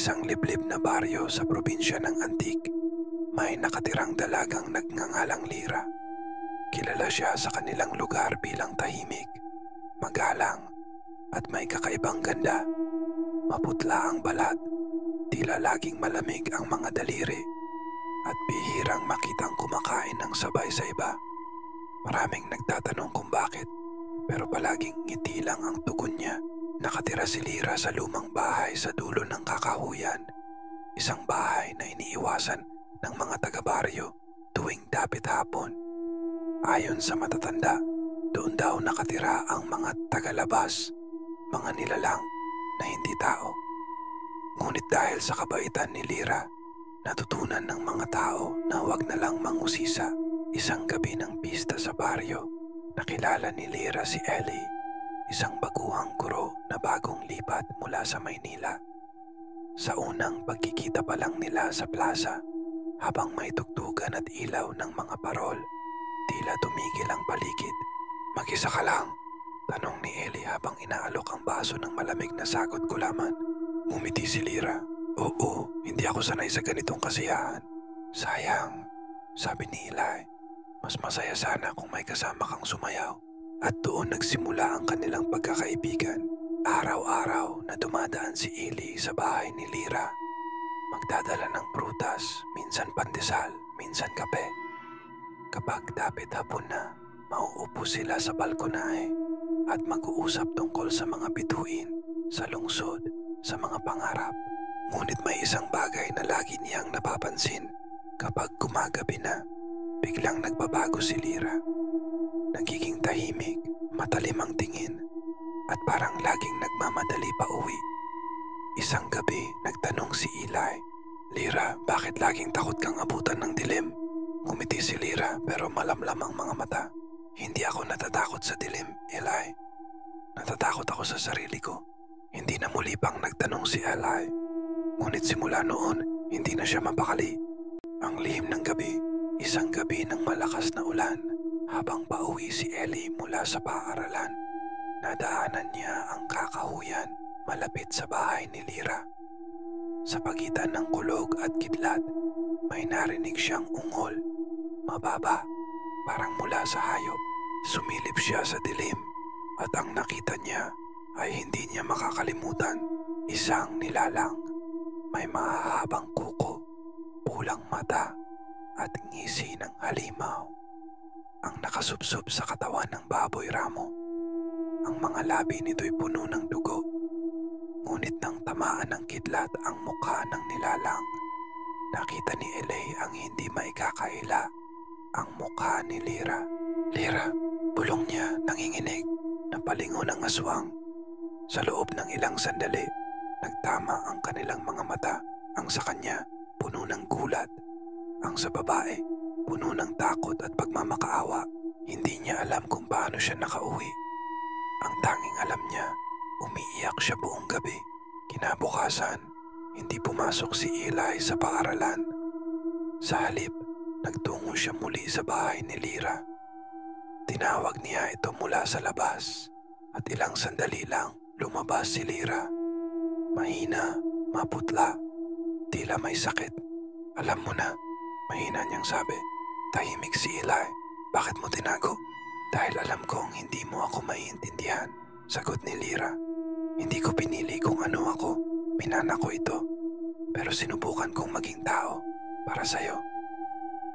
isang liblib na baryo sa probinsya ng Antique, may nakatirang dalagang nagngangalang Lira. Kilala siya sa kanilang lugar bilang tahimik, magalang, at may kakaibang ganda. Maputla ang balat, tila laging malamig ang mga daliri, at bihirang makitang kumakain ng sabay sa iba. Maraming nagtatanong kung bakit, pero palaging ngiti lang ang tugon niya. Nakatira si Lira sa lumang bahay sa dulo ng kakahuyan, isang bahay na iniiwasan ng mga taga-baryo tuwing dapit hapon. Ayon sa matatanda, doon daw nakatira ang mga tagalabas, mga nilalang na hindi tao. Ngunit dahil sa kabaitan ni Lira, natutunan ng mga tao na huwag na lang mangusisa. Isang gabi ng pista sa baryo, nakilala ni Lira si Ellie, isang baguhang guro na bagong lipat mula sa Maynila. Sa unang pagkikita pa lang nila sa plaza, habang may tugtugan at ilaw ng mga parol, tila tumigil ang paligid. "Mag-isa ka lang?" tanong ni Ellie habang inaalok ang baso ng malamig na sagot gulaman. Ngumiti si Lira. "Oo, hindi ako sanay sa ganitong kasiyahan." "Sayang," sabi ni Eli. "Mas masaya sana kung may kasama kang sumayaw." At doon nagsimula ang kanilang pagkakaibigan. Araw-araw na dumadaan si Ellie sa bahay ni Lira. Magdadala ng prutas, minsan pandesal, minsan kape. Kapag dapit hapon na, mauupo sila sa balkonahe at mag-uusap tungkol sa mga bituin, sa lungsod, sa mga pangarap. Ngunit may isang bagay na lagi niyang napapansin. Kapag gumagabi na, biglang nagbabago si Lira. Nagiging tahimik, matalim ang tingin, at parang laging nagmamadali pa uwi. Isang gabi, nagtanong si Eli, "Lira, bakit laging takot kang abutan ng dilim?" Ngumiti si Lira pero malamlam ang mga mata. "Hindi ako natatakot sa dilim, Eli. Natatakot ako sa sarili ko." Hindi na muli pang nagtanong si Eli. Ngunit simula noon, hindi na siya mapakali. Ang lihim ng gabi, isang gabi ng malakas na ulan. Habang pauwi si Ellie mula sa paaralan, nadaanan niya ang kakahuyan malapit sa bahay ni Lira. Sa pagitan ng kulog at kidlat, may narinig siyang ungol, mababa, parang mula sa hayop. Sumilip siya sa dilim at ang nakita niya ay hindi niya makakalimutan. Isang nilalang, may mahahabang kuko, pulang mata at ngisi ng halimaw. Ang nakasubsob sa katawan ng baboy ramo. Ang mga labi nito'y puno ng dugo. Ngunit nang tamaan ng kidlat ang mukha ng nilalang, nakita ni Elay ang hindi maikakaila, ang mukha ni Lira. "Lira," bulong niya nanginginig, napalingo ng aswang. Sa loob ng ilang sandali, nagtama ang kanilang mga mata. Ang sa kanya, puno ng gulat. Ang sa babae, puno ng takot at pagmamakaawa. Hindi niya alam kung paano siya nakauwi. Ang tanging alam niya, umiiyak siya buong gabi. Kinabukasan, hindi pumasok si Eli sa paaralan. Sa halip, nagtungo siya muli sa bahay ni Lira. Tinawag niya ito mula sa labas at ilang sandali lang lumabas si Lira. Mahina, maputla, tila may sakit. "Alam mo na," mahina niyang sabi. Tahimik si Eli. "Bakit mo tinago?" "Dahil alam kong hindi mo ako maiintindihan," sagot ni Lira. "Hindi ko pinili kung ano ako. Minana ko ito. Pero sinubukan kong maging tao para sa'yo."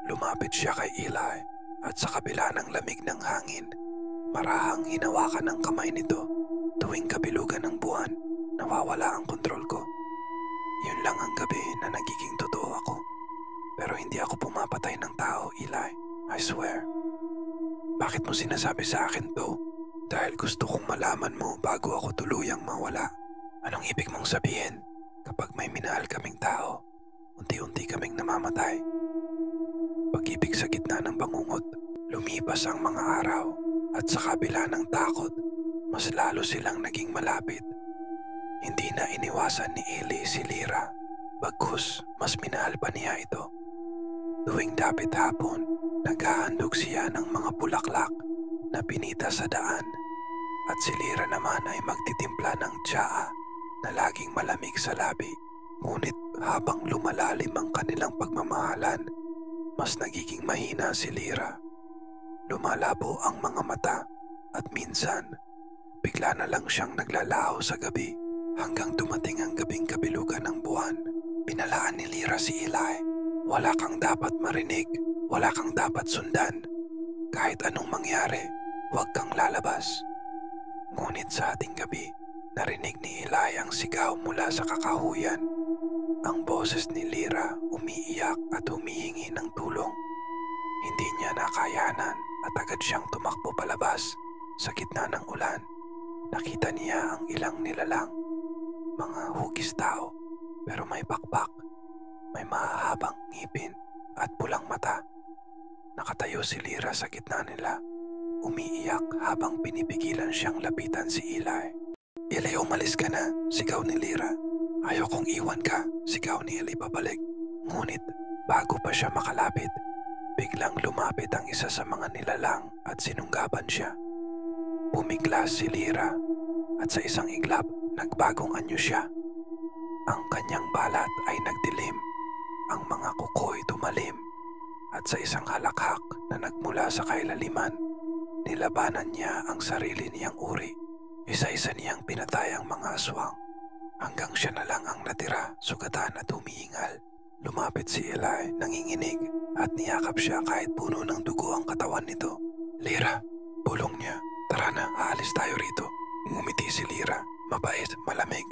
Lumapit siya kay Eli at sa kabila ng lamig ng hangin, marahang hinawakan ang kamay nito. Tuwing kabilugan ng buwan, nawawala ang kontrol ko. Yun lang ang gabi na nagiging totoo ako. Pero hindi ako pumapatay ng tao, Eli. I swear. "Bakit mo sinasabi sa akin to?" "Dahil gusto kong malaman mo bago ako tuluyang mawala." "Anong ibig mong sabihin?" "Kapag may minahal kaming tao, unti-unti kaming namamatay." Pag-ibig sa gitna ng bangungot, lumipas ang mga araw at sa kabila ng takot, mas lalo silang naging malapit. Hindi na iniwasan ni Ellie si Lira, bagkus mas minahal pa niya ito. Tuwing dapit hapon, naghahandog siya ng mga bulaklak na pinita sa daan at si Lira naman ay magtitimpla ng tsaa na laging malamig sa labi. Ngunit habang lumalalim ang kanilang pagmamahalan, mas nagiging mahina si Lyra. Lumalabo ang mga mata at minsan, bigla na lang siyang naglalaho sa gabi hanggang dumating ang gabing kabilugan ng buwan. Pinalaan ni Lyra si Eli. Wala kang dapat marinig, wala kang dapat sundan. Kahit anong mangyari, huwag kang lalabas. Ngunit sa ating gabi, narinig ni Eli ang sigaw mula sa kakahuyan. Ang boses ni Lyra umiiyak at humihingi ng tulong. Hindi niya nakayanan at agad siyang tumakbo palabas. Sa gitna ng ulan, nakita niya ang ilang nilalang. Mga hugis tao, pero may pakpak, may mahahabang ngipin at pulang mata. Nakatayo si Lyra sa gitna nila, umiiyak habang pinipigilan siyang lapitan si Eli. Eli, umalis ka na, sigaw ni Lyra. Ayokong iwan ka, sigaw ni Eli pabalik. Ngunit bago pa siya makalapit, biglang lumapit ang isa sa mga nilalang at sinunggaban siya. Pumiglas si Lyra at sa isang iglap, nagbagong anyo siya. Ang kanyang balat ay nagdilim, ang mga kuko'y tumalim, at sa isang halakhak na nagmula sa kailaliman, nilabanan niya ang sarili niyang uri. Isa-isa niyang pinatay ang mga aswang, hanggang siya na lang ang natira, sugatan at humihingal. Lumapit si Eli, nanginginig, at niyakap siya kahit puno ng dugo ang katawan nito. Lyra, bulong niya. Tara na, aalis tayo rito. Ngumiti si Lyra, mabait, malamig.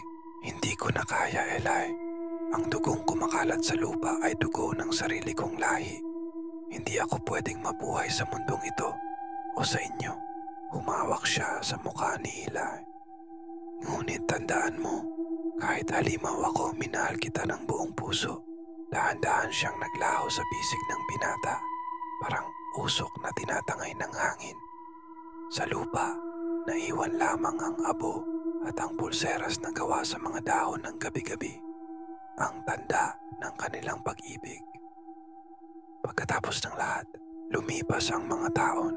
Hindi ko na kaya, Eli. Ang dugong kumakalat sa lupa ay dugo ng sarili kong lahi. Hindi ako pwedeng mabuhay sa mundong ito o sa inyo. Humawak siya sa mukha ni Eli. Ngunit tandaan mo, kahit halimaw ako, minahal kita ng buong puso. Dahan-dahan siyang naglaho sa bisig ng binata, parang usok na tinatangay ng hangin. Sa lupa, naiwan lamang ang abo at ang pulseras na gawa sa mga dahon ng gabi-gabi, ang tanda ng kanilang pag-ibig. Pagkatapos ng lahat, lumipas ang mga taon.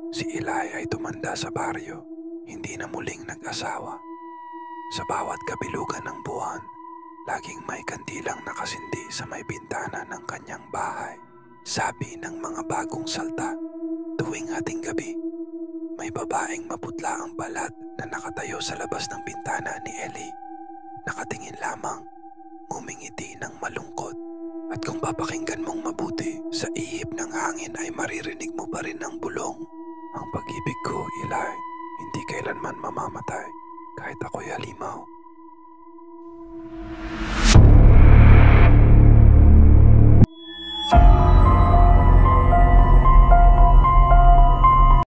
Si Eli ay tumanda sa baryo, hindi na muling nag-asawa. Sa bawat kabilugan ng buwan, laging may kandilang nakasindi sa may bintana ng kanyang bahay. Sabi ng mga bagong salta, tuwing hating gabi, may babaeng maputla ang balat na nakatayo sa labas ng bintana ni Eli. Nakatingin lamang, ngumingiti ng malungkot. At kung papakinggan mong mabuti, sa ihip ng hangin ay maririnig mo pa rin ang bulong. Ang pag-ibig ko, Eli, hindi kailanman mamamatay kahit ako'y halimaw.